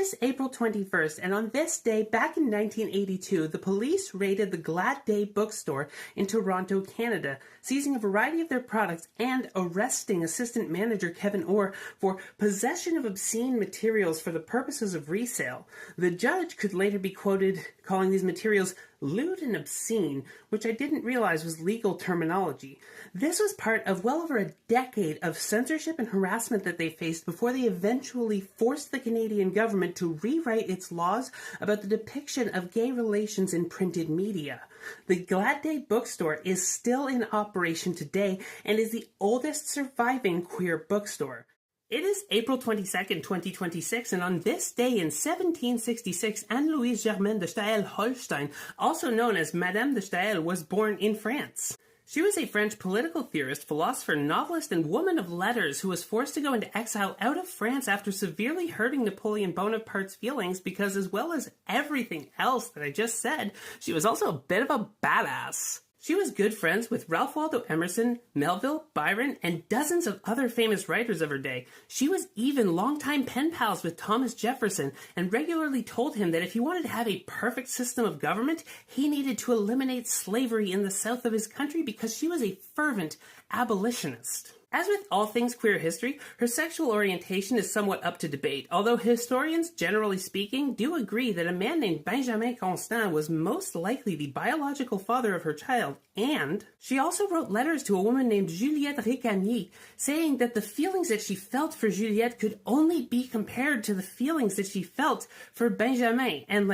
is April 21st, and on this day, back in 1982, the police raided the Glad Day bookstore in Toronto, Canada, seizing a variety of their products and arresting assistant manager Kevin Orr for possession of obscene materials for the purposes of resale. The judge could later be quoted calling these materials lewd and obscene, which I didn't realize was legal terminology. This was part of well over a decade of censorship and harassment that they faced before they eventually forced the Canadian government to rewrite its laws about the depiction of gay relations in printed media. The Glad Day bookstore is still in operation today and is the oldest surviving queer bookstore. It is April 22nd, 2026, and on this day in 1766, Anne-Louise Germaine de Stael-Holstein, also known as Madame de Stael, was born in France. She was a French political theorist, philosopher, novelist, and woman of letters who was forced to go into exile out of France after severely hurting Napoleon Bonaparte's feelings because, as well as everything else that I just said, she was also a bit of a badass. She was good friends with Ralph Waldo Emerson, Melville, Byron, and dozens of other famous writers of her day. She was even longtime pen pals with Thomas Jefferson and regularly told him that if he wanted to have a perfect system of government, he needed to eliminate slavery in the south of his country because she was a fervent abolitionist. As with all things queer history, her sexual orientation is somewhat up to debate, although historians, generally speaking, do agree that a man named Benjamin Constant was most likely the biological father of her child, and she also wrote letters to a woman named Juliette Récamier, saying that the feelings that she felt for Juliette could only be compared to the feelings that she felt for Benjamin. And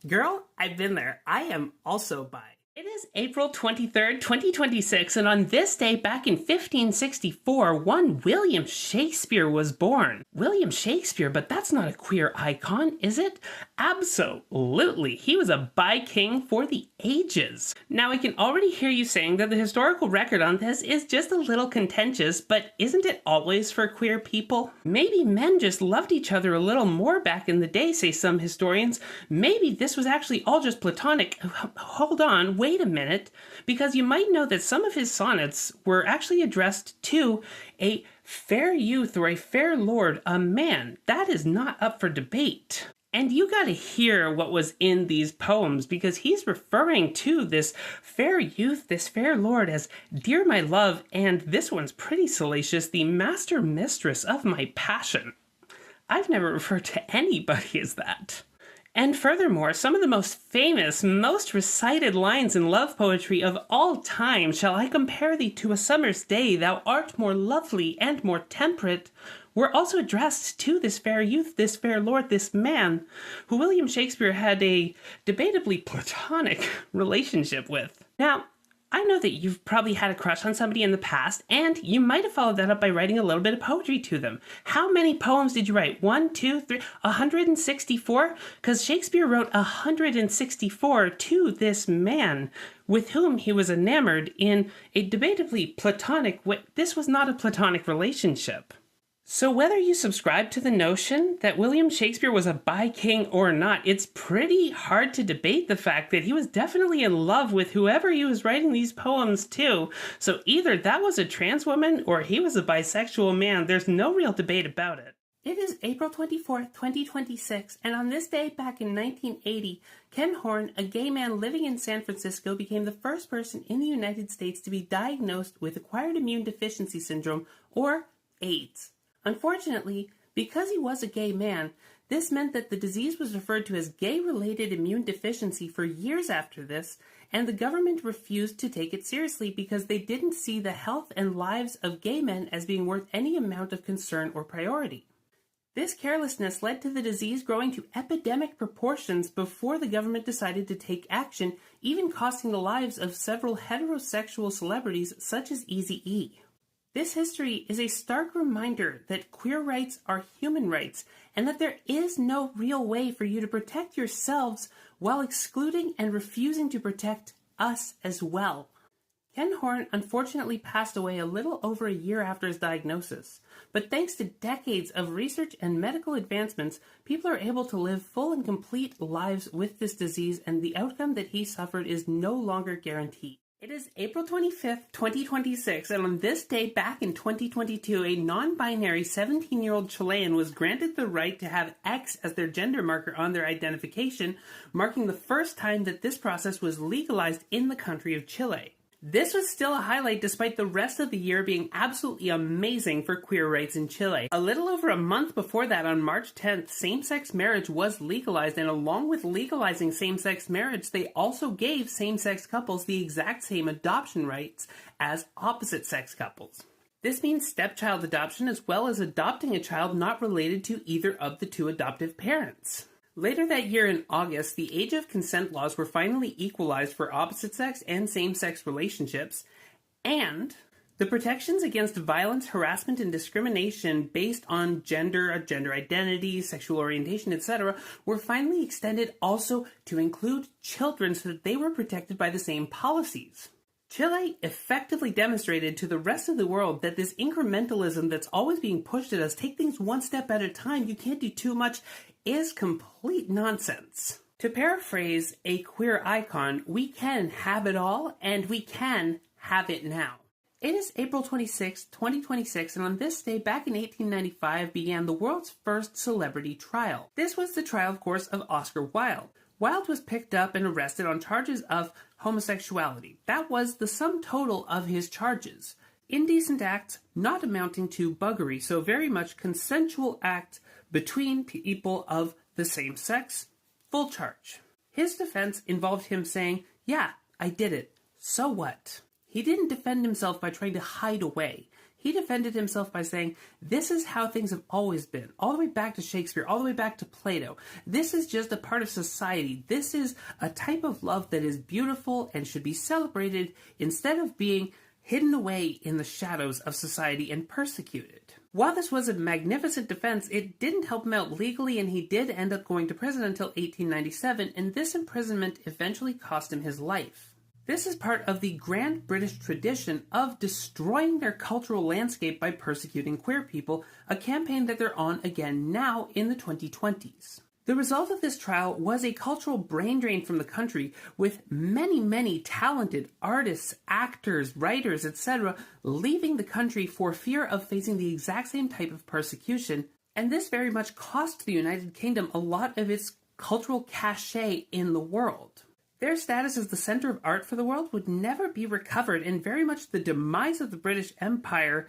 girl, I've been there. I am also bi. It is April 23rd, 2026, and on this day back in 1564, one William Shakespeare was born. William Shakespeare, but that's not a queer icon, is it? Absolutely. He was a bi-king for the ages. Now, I can already hear you saying that the historical record on this is just a little contentious, but isn't it always for queer people? Maybe men just loved each other a little more back in the day, say some historians. Maybe this was actually all just platonic. Hold on. Wait a minute, because you might know that some of his sonnets were actually addressed to a fair youth or a fair lord, a man. That is not up for debate. And you gotta hear what was in these poems, because he's referring to this fair youth, this fair lord, as dear my love, and this one's pretty salacious, the master mistress of my passion. I've never referred to anybody as that. And furthermore, some of the most famous, most recited lines in love poetry of all time, shall I compare thee to a summer's day, thou art more lovely and more temperate, were also addressed to this fair youth, this fair lord, this man, who William Shakespeare had a debatably platonic relationship with. Now, I know that you've probably had a crush on somebody in the past, and you might have followed that up by writing a little bit of poetry to them. How many poems did you write? 1, 2, 3, 164? Because Shakespeare wrote 164 to this man with whom he was enamored in a debatably platonic way. This was not a platonic relationship. So whether you subscribe to the notion that William Shakespeare was a bi-king or not, it's pretty hard to debate the fact that he was definitely in love with whoever he was writing these poems to. So either that was a trans woman or he was a bisexual man. There's no real debate about it. It is April 24th, 2026, and on this day back in 1980, Ken Horne, a gay man living in San Francisco, became the first person in the United States to be diagnosed with acquired immune deficiency syndrome, or AIDS. Unfortunately, because he was a gay man, this meant that the disease was referred to as gay-related immune deficiency for years after this, and the government refused to take it seriously because they didn't see the health and lives of gay men as being worth any amount of concern or priority. This carelessness led to the disease growing to epidemic proportions before the government decided to take action, even costing the lives of several heterosexual celebrities such as Eazy-E. This history is a stark reminder that queer rights are human rights, and that there is no real way for you to protect yourselves while excluding and refusing to protect us as well. Ken Horne unfortunately passed away a little over a year after his diagnosis, but thanks to decades of research and medical advancements, people are able to live full and complete lives with this disease, and the outcome that he suffered is no longer guaranteed. It is April 25th, 2026, and on this day back in 2022, a non-binary 17-year-old Chilean was granted the right to have X as their gender marker on their identification, marking the first time that this process was legalized in the country of Chile. This was still a highlight despite the rest of the year being absolutely amazing for queer rights in Chile. A little over a month before that, on March 10th, same-sex marriage was legalized, and along with legalizing same-sex marriage, they also gave same-sex couples the exact same adoption rights as opposite-sex couples. This means stepchild adoption as well as adopting a child not related to either of the two adoptive parents. Later that year in August, the age of consent laws were finally equalized for opposite-sex and same-sex relationships, and the protections against violence, harassment, and discrimination based on gender identity, sexual orientation, etc. were finally extended also to include children so that they were protected by the same policies. Chile effectively demonstrated to the rest of the world that this incrementalism that's always being pushed at us, take things one step at a time, you can't do too much, is complete nonsense. To paraphrase a queer icon, we can have it all, and we can have it now. It is April 26, 2026, and on this day, back in 1895, began the world's first celebrity trial. This was the trial, of course, of Oscar Wilde. Wilde was picked up and arrested on charges of homosexuality. That was the sum total of his charges. Indecent acts not amounting to buggery, so very much consensual act between people of the same sex, full charge. His defense involved him saying, "Yeah, I did it. So what?" He didn't defend himself by trying to hide away. He defended himself by saying, this is how things have always been, all the way back to Shakespeare, all the way back to Plato. This is just a part of society. This is a type of love that is beautiful and should be celebrated instead of being hidden away in the shadows of society and persecuted. While this was a magnificent defense, it didn't help him out legally, and he did end up going to prison until 1897, and this imprisonment eventually cost him his life. This is part of the grand British tradition of destroying their cultural landscape by persecuting queer people, a campaign that they're on again now in the 2020s. The result of this trial was a cultural brain drain from the country, with many talented artists, actors, writers, etc. leaving the country for fear of facing the exact same type of persecution, and this very much cost the United Kingdom a lot of its cultural cachet in the world. Their status as the center of art for the world would never be recovered, and very much the demise of the British Empire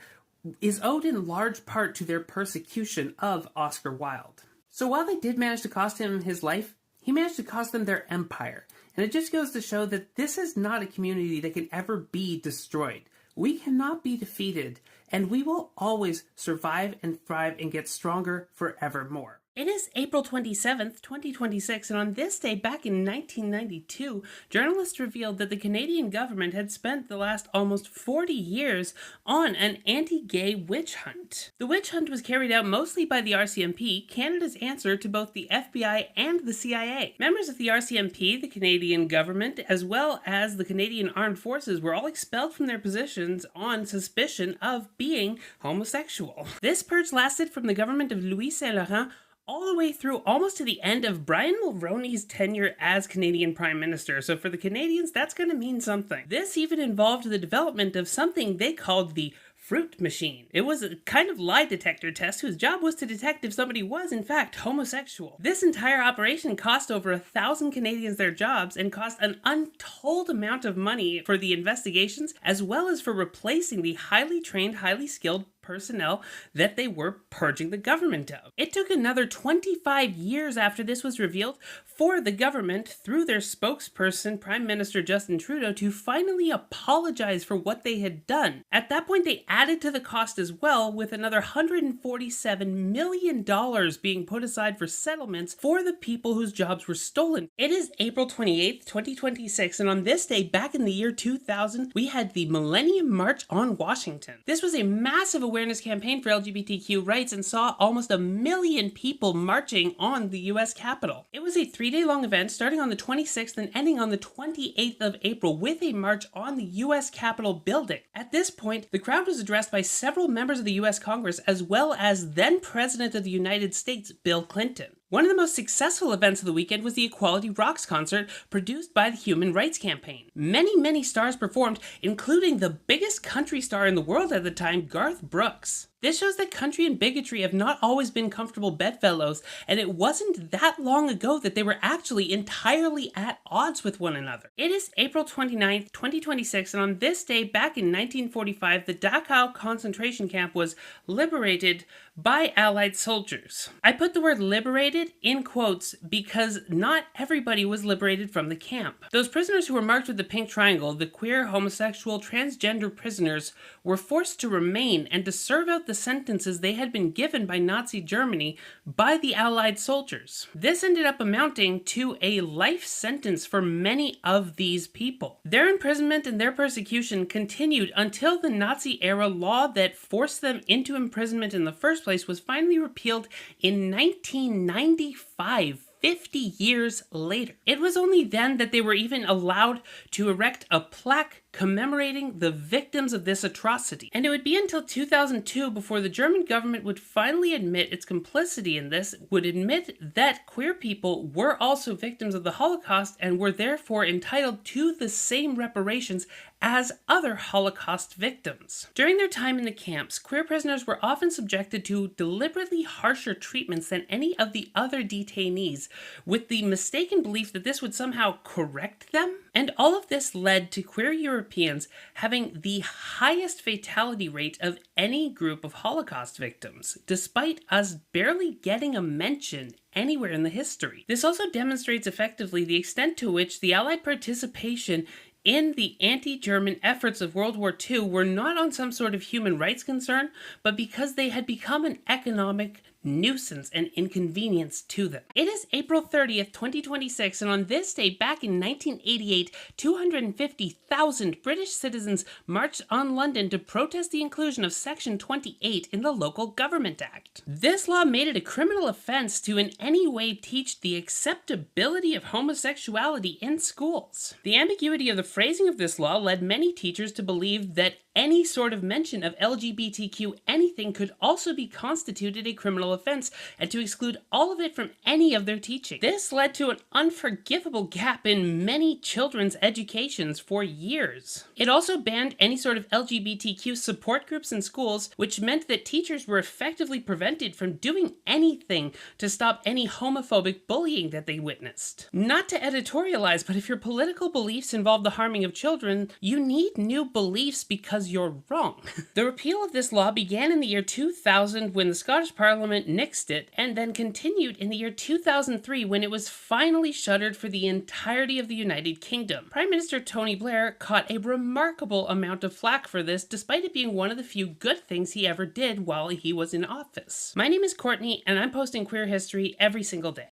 is owed in large part to their persecution of Oscar Wilde. So while they did manage to cost him his life, he managed to cost them their empire. And it just goes to show that this is not a community that can ever be destroyed. We cannot be defeated, and we will always survive and thrive and get stronger forevermore. It is April 27th, 2026, and on this day back in 1992, journalists revealed that the Canadian government had spent the last almost 40 years on an anti-gay witch hunt. The witch hunt was carried out mostly by the RCMP, Canada's answer to both the FBI and the CIA. Members of the RCMP, the Canadian government, as well as the Canadian Armed Forces were all expelled from their positions on suspicion of being homosexual. This purge lasted from the government of Louis Saint Laurent all the way through almost to the end of Brian Mulroney's tenure as Canadian Prime Minister. So for the Canadians, that's going to mean something. This even involved the development of something they called the fruit machine. It was a kind of lie detector test whose job was to detect if somebody was in fact homosexual. This entire operation cost over 1,000 Canadians their jobs and cost an untold amount of money for the investigations, as well as for replacing the highly trained, highly skilled personnel that they were purging the government of. It took another 25 years after this was revealed for the government, through their spokesperson, Prime Minister Justin Trudeau, to finally apologize for what they had done. At that point, they added to the cost as well, with another $147 million being put aside for settlements for the people whose jobs were stolen. It is April 28th, 2026, and on this day, back in the year 2000, we had the Millennium March on Washington. This was a massive awareness campaign for LGBTQ rights and saw almost 1 million people marching on the US Capitol. It was a 3-day long event starting on the 26th and ending on the 28th of April with a march on the US Capitol building. At this point, the crowd was addressed by several members of the US Congress, as well as then President of the United States, Bill Clinton. One of the most successful events of the weekend was the Equality Rocks concert produced by the Human Rights Campaign. Many stars performed, including the biggest country star in the world at the time, Garth Brooks. This shows that country and bigotry have not always been comfortable bedfellows, and it wasn't that long ago that they were actually entirely at odds with one another. It is April 29th, 2026, and on this day back in 1945, the Dachau concentration camp was liberated by Allied soldiers. I put the word liberated in quotes because not everybody was liberated from the camp. Those prisoners who were marked with the pink triangle, the queer, homosexual, transgender prisoners, were forced to remain and to serve out the sentences they had been given by Nazi Germany by the Allied soldiers. This ended up amounting to a life sentence for many of these people. Their imprisonment and their persecution continued until the Nazi-era law that forced them into imprisonment in the first place was finally repealed in 1995. 50 years later. It was only then that they were even allowed to erect a plaque commemorating the victims of this atrocity. And it would be until 2002 before the German government would finally admit its complicity in this, would admit that queer people were also victims of the Holocaust and were therefore entitled to the same reparations as other Holocaust victims. During their time in the camps, queer prisoners were often subjected to deliberately harsher treatments than any of the other detainees, with the mistaken belief that this would somehow correct them. And all of this led to queer Europeans having the highest fatality rate of any group of Holocaust victims, despite us barely getting a mention anywhere in the history. This also demonstrates effectively the extent to which the Allied participation in the anti-German efforts of World War II were not on some sort of human rights concern, but because they had become an economic nuisance and inconvenience to them. It is April 30th, 2026, and on this day back in 1988, 250,000 British citizens marched on London to protest the inclusion of Section 28 in the Local Government Act. This law made it a criminal offense to in any way teach the acceptability of homosexuality in schools. The ambiguity of the phrasing of this law led many teachers to believe that any sort of mention of LGBTQ anything could also be constituted a criminal offense, and to exclude all of it from any of their teaching. This led to an unforgivable gap in many children's educations for years. It also banned any sort of LGBTQ support groups in schools, which meant that teachers were effectively prevented from doing anything to stop any homophobic bullying that they witnessed. Not to editorialize, but if your political beliefs involve the harming of children, you need new beliefs because you're wrong. The repeal of this law began in the year 2000 when the Scottish Parliament nixed it, and then continued in the year 2003 when it was finally shuttered for the entirety of the United Kingdom. Prime Minister Tony Blair caught a remarkable amount of flack for this, despite it being one of the few good things he ever did while he was in office. My name is Courtney, and I'm posting queer history every single day.